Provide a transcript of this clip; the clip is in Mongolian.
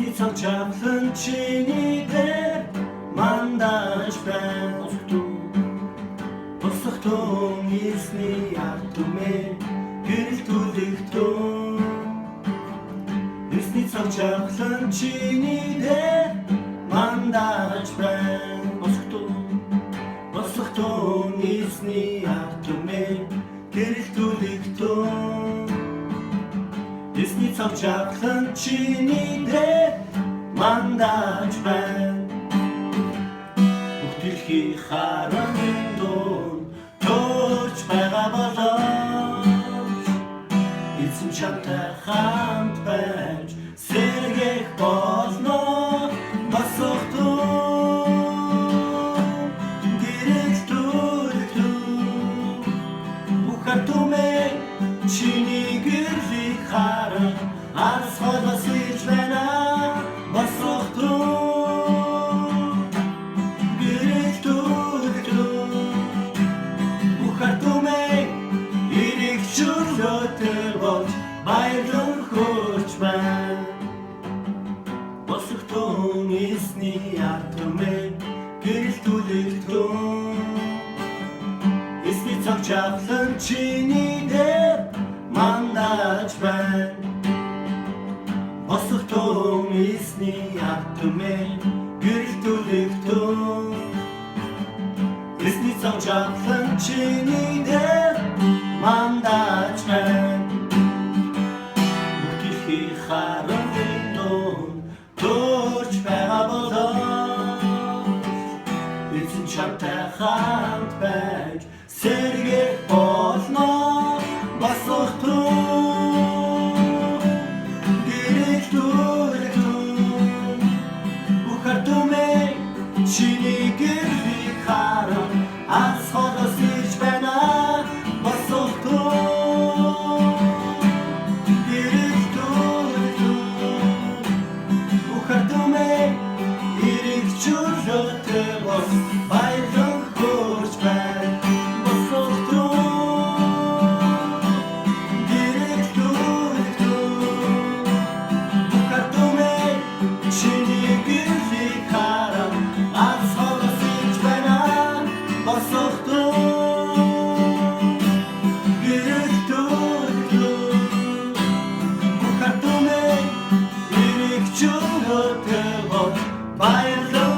Nisam çapsın çinide mandaj ben Bosuktum isni yartume Gürültülüktüm Nisam çapsın çinide mandaj ben Bosuktum isni yartume Gürültülüktüm Nisam çapsın çinide mandaj ben Ухтилхи харанындон Торч байгаа болооч Эзэн чамтай хамт байж сэргэх болно Босохтун гэрэлтүүлэгтэн Ухартумэй чиний гэрлийг харан Арс холоос иж байна Босохтун Bayram хурчман Босохтун эсний ятмэ гэрэлтүүлэгтэн Эсний цаг чавлан чиний дээр мандаж байна Босохтун эсний ятмэ гэрэлтүүлэгтэн Эсний цаг чавлан чиний дээр мандаж байна Харанындон Торч байгаа болооч Эзэн чамтай хамт байж сэргэх болно Босохтун гэрэлтүүлэгтэн Ухартумэй чиний гэрлийг харан Аз холоос иж байна Босохтун Bayram хурчман Босохтун гэрэлтүүлэгтэн Ухартумэй чиний гэрлийг харан Аз холоос иж байна Босохтун гэрэлтүүлэгтэн Ухартумэй эрэг чөлөөтэй бол Баярлалаа